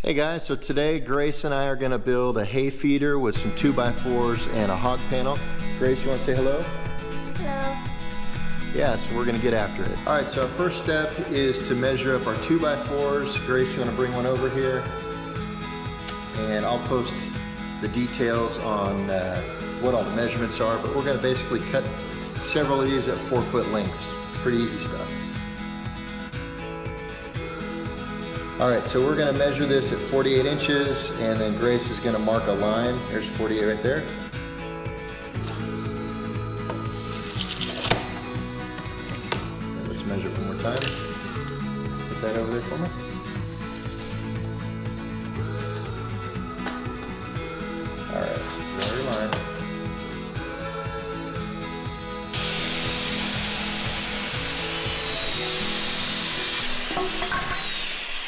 Hey guys, so today Grace and I are going to build a hay feeder with some 2x4s and a hog panel. Grace, you want to say hello? Hello. Yeah, so we're going to get after it. Alright, so our first step is to measure up our 2x4s. Grace, you want to bring one over here? And I'll post the details on what all the measurements are, but we're going to basically cut several of these at 4-foot lengths. Pretty easy stuff. Alright, so we're going to measure this at 48 inches, and then Grace is going to mark a line. There's 48 right there. And let's measure it one more time. Put that over there for me. Alright, draw your line.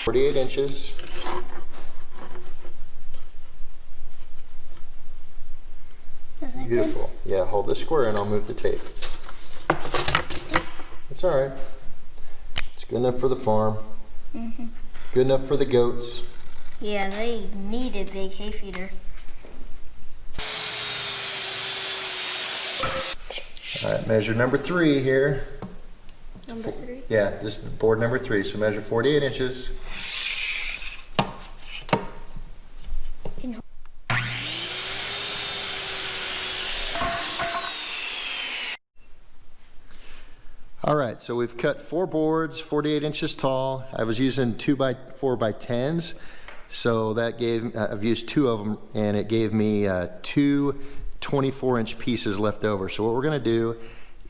.48 inches. Beautiful. Yeah, hold this square and I'll move the tape. It's alright. It's good enough for the farm. Good enough for the goats. Yeah, they need a big hay feeder. Alright, measure number 3 here. Number 3? Yeah, this is board number 3, so measure 48 inches. Alright, so we've cut 4 boards, 48 inches tall. I was using 2x4x10s, so that gave, I've used 2 of them, and it gave me 2 24-inch pieces left over. So what we're going to do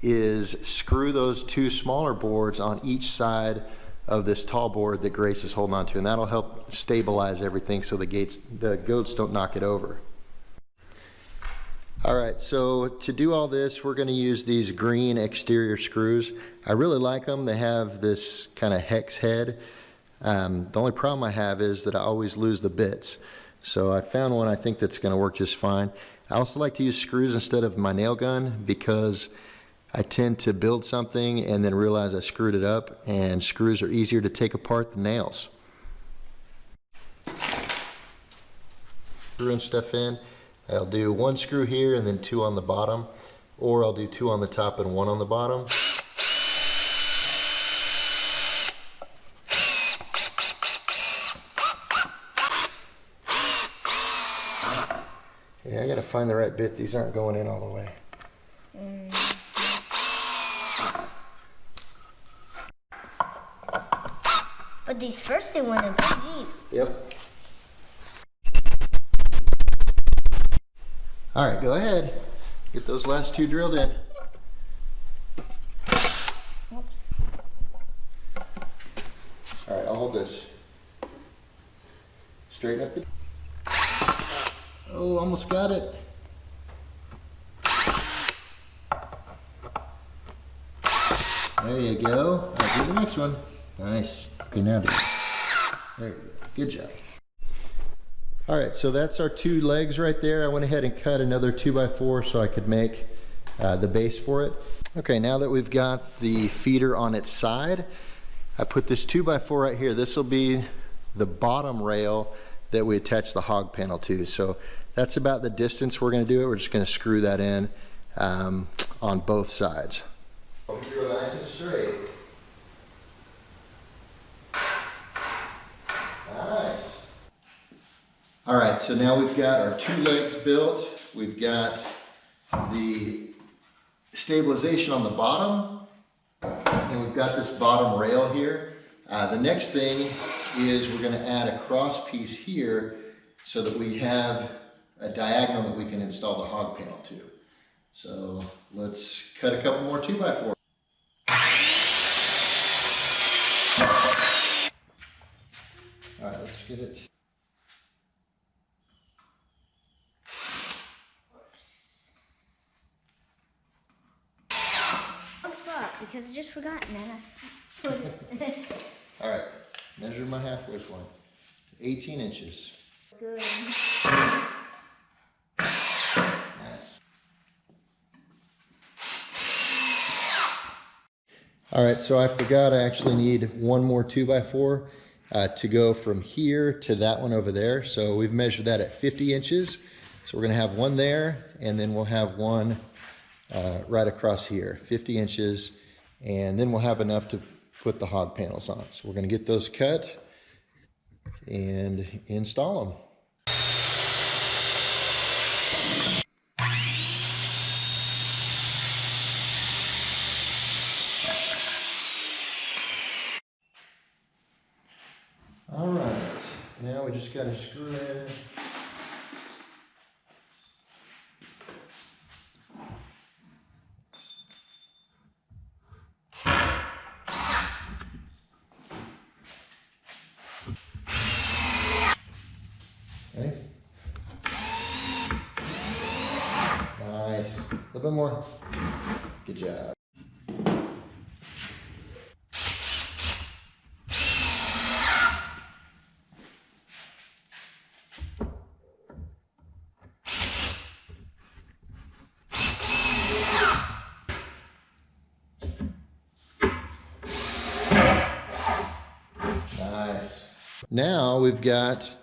is screw those 2 smaller boards on each side of this tall board that Grace is holding on to, and that'll help stabilize everything so the goats don't knock it over. Alright, so to do all this, we're going to use these green exterior screws. I really like them. They have this kind of hex head. The only problem I have is that I always lose the bits. So I found one I think that's going to work just fine. I also like to use screws instead of my nail gun because I tend to build something and then realize I screwed it up, and screws are easier to take apart than nails. Screwing stuff in. I'll do 1 screw here and then 2 on the bottom, or I'll do 2 on the top and 1 on the bottom. Yeah, I gotta find the right bit. These aren't going in all the way. But these first 2 went in pretty deep. Yep. All right, go ahead. Get those last 2 drilled in. Whoops. All right, I'll hold this. Straighten up the... Oh, almost got it. There you go. All right, do the next one. Nice. Okay, now do it. There you go. Good job. All right, so that's our 2 legs right there. I went ahead and cut another 2x4 so I could make the base for it. Okay, now that we've got the feeder on its side, I put this 2x4 right here. This will be the bottom rail that we attach the hog panel to. So that's about the distance we're going to do it. We're just going to screw that in on both sides. Real nice and straight. Nice. All right, so now we've got our 2 legs built. We've got the stabilization on the bottom, and we've got this bottom rail here. The next thing is we're going to add a cross piece here so that we have a diagonal that we can install the hog panel to. So let's cut a couple more 2x4. All right, let's get it. Because I just forgot, and then I put it. All right, measure my halfway point. 18 inches. Good. Nice. All right, so I forgot I actually need one more 2x4, to go from here to that one over there. So we've measured that at 50 inches. So we're gonna have one there, and then we'll have one right across here, 50 inches, and then we'll have enough to put the hog panels on. So we're gonna get those cut and install them. All right, now we just got to screw in. Okay. Nice. A little bit more. Good job. Nice. Now we've got,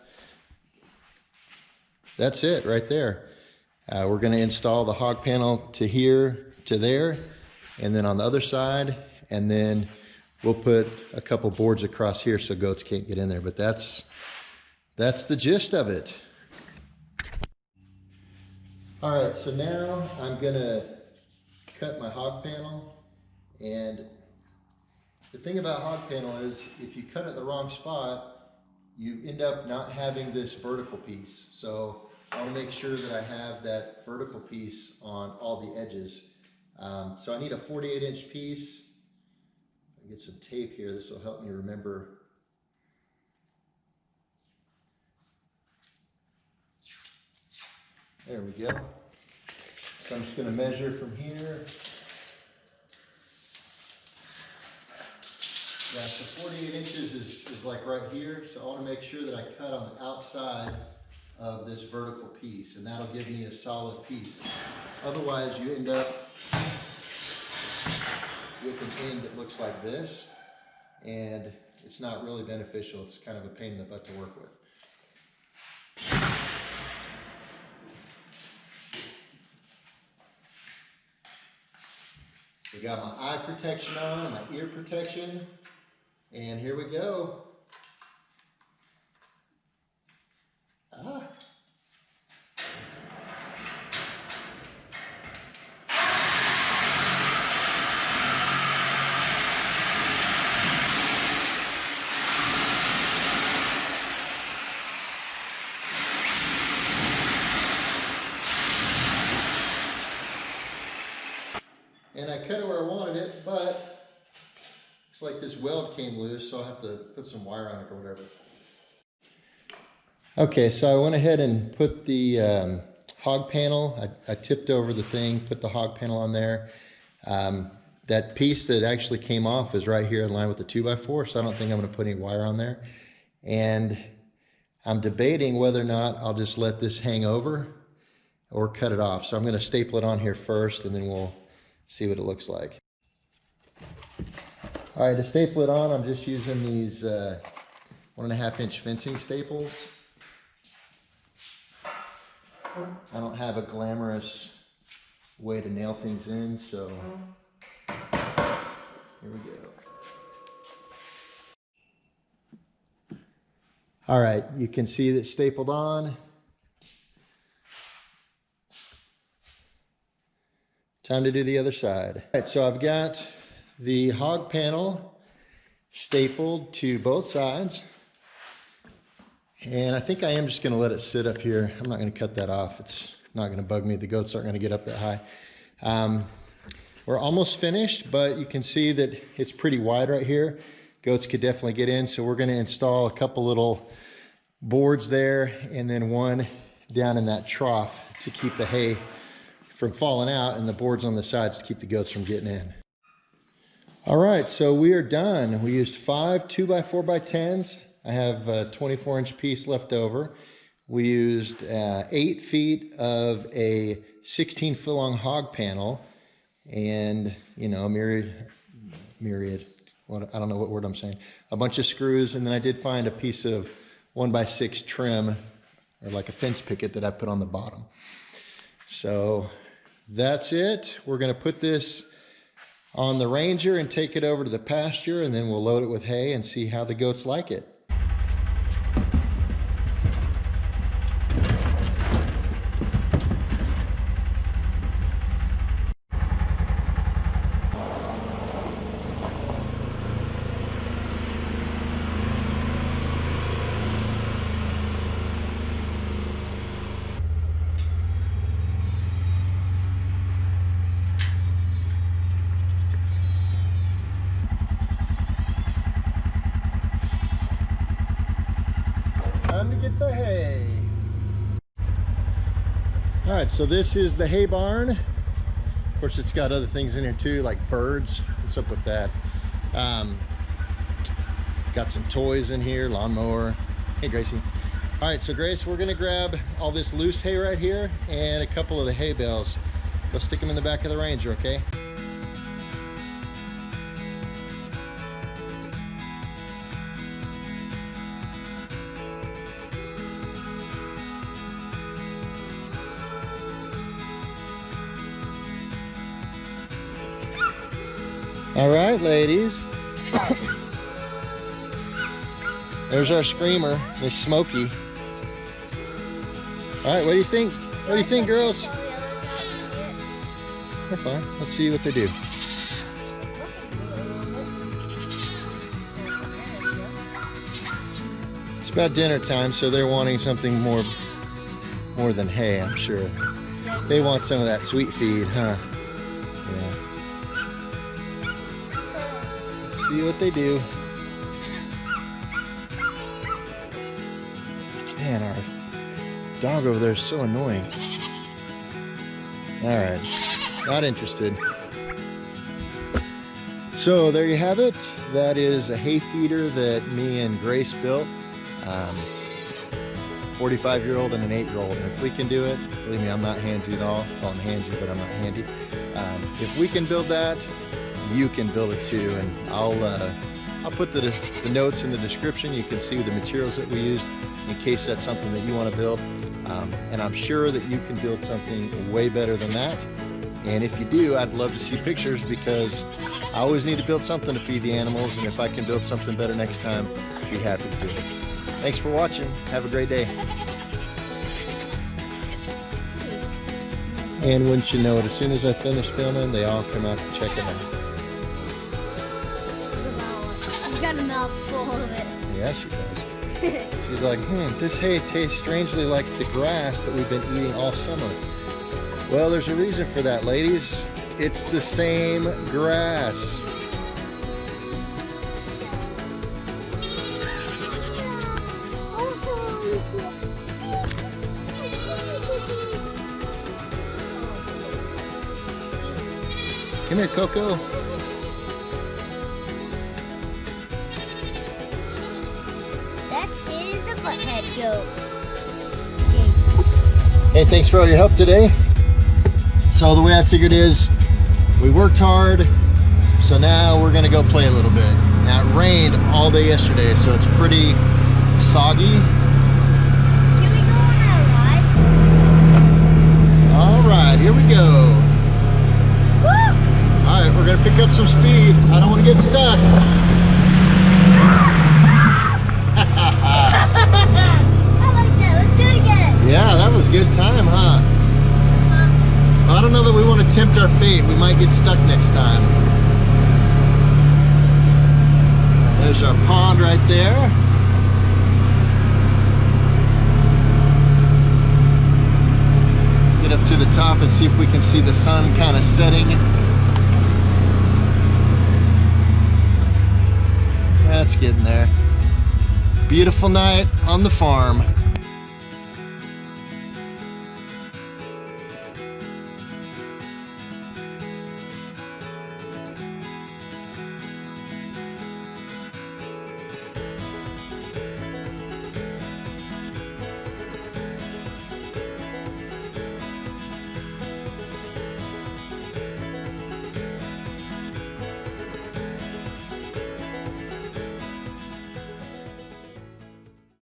that's it right there. We're going to install the hog panel to here, to there, and then on the other side, and then we'll put a couple boards across here so goats can't get in there. But that's the gist of it. All right, so now I'm going to cut my hog panel, and the thing about hog panel is if you cut it the wrong spot, you end up not having this vertical piece. So I want to make sure that I have that vertical piece on all the edges. So I need a 48-inch piece. I'll get some tape here. This will help me remember. There we go. So I'm just going to measure from here. Yeah, so 48 inches is like right here. So I want to make sure that I cut on the outside of this vertical piece, and that'll give me a solid piece. Otherwise, you end up with an end that looks like this, and it's not really beneficial. It's kind of a pain in the butt to work with. We got my eye protection on, my ear protection, and here we go. Ah. And I cut it where I wanted it, but looks like this weld came loose, so I'll have to put some wire on it or whatever. Okay, so I went ahead and put the hog panel, I tipped over the thing, put the hog panel on there. That piece that actually came off is right here in line with the 2x4, so I don't think I'm going to put any wire on there. And I'm debating whether or not I'll just let this hang over or cut it off. So I'm going to staple it on here first, and then we'll see what it looks like. All right, to staple it on, I'm just using these 1.5-inch fencing staples. I don't have a glamorous way to nail things in, so here we go. All right, you can see that stapled on. Time to do the other side. All right, so I've got the hog panel stapled to both sides. And I think I am just going to let it sit up here. I'm not going to cut that off. It's not going to bug me. The goats aren't going to get up that high. We're almost finished, but you can see that it's pretty wide right here. Goats could definitely get in. So we're going to install a couple little boards there and then one down in that trough to keep the hay from falling out, and the boards on the sides to keep the goats from getting in. All right, so we are done. We used 5 2x4x10s. I have a 24-inch piece left over. We used 8 feet of a 16-foot long hog panel, and a myriad, I don't know what word I'm saying. A bunch of screws, and then I did find a piece of 1x6 trim, or like a fence picket that I put on the bottom. So that's it. We're gonna put this on the Ranger and take it over to the pasture, and then we'll load it with hay and see how the goats like it. Time to get the hay. All right, so this is the hay barn. Of course, it's got other things in here too, like birds. What's up with that? Got some toys in here, lawnmower. Hey, Gracie. All right, so Grace, we're gonna grab all this loose hay right here and a couple of the hay bales. Go stick them in the back of the Ranger, okay? All right, ladies. There's our screamer, Miss Smokey. All right, what do you think? What do you think, girls? They're fine. Let's see what they do. It's about dinner time, so they're wanting something more than hay, I'm sure. They want some of that sweet feed, huh? Yeah. Let's see what they do. Man, our dog over there is so annoying. All right, not interested. So there you have it. That is a hay feeder that me and Grace built. 45-year-old and an 8-year-old. And if we can do it, believe me, I'm not handsy at all. Well, I'm handsy, but I'm not handy. If we can build that, you can build it too. And I'll put the notes in the description. You can see the materials that we used in case that's something that you want to build. And I'm sure that you can build something way better than that. And if you do, I'd love to see pictures, because I always need to build something to feed the animals. And if I can build something better next time, I'd be happy to do it. Thanks for watching. Have a great day. And wouldn't you know it, as soon as I finish filming, they all come out to check it out. She's got a mouthful of it. Yeah, she does. She's like, this hay tastes strangely like the grass that we've been eating all summer. Well, there's a reason for that, ladies. It's the same grass. Come here, Coco. That is the butthead goat. Hey, thanks for all your help today. So the way I figured is, we worked hard, so now we're gonna go play a little bit. Now it rained all day yesterday, so it's pretty soggy. Can we go on that ride? All right, here we go. Woo! All right, we're gonna pick up some speed. I don't want to get stuck. I like that. Let's do it again. Yeah, that was a good time, huh? I don't know that we want to tempt our fate. We might get stuck next time. There's our pond right there. Get up to the top and see if we can see the sun kind of setting. That's getting there. Beautiful night on the farm.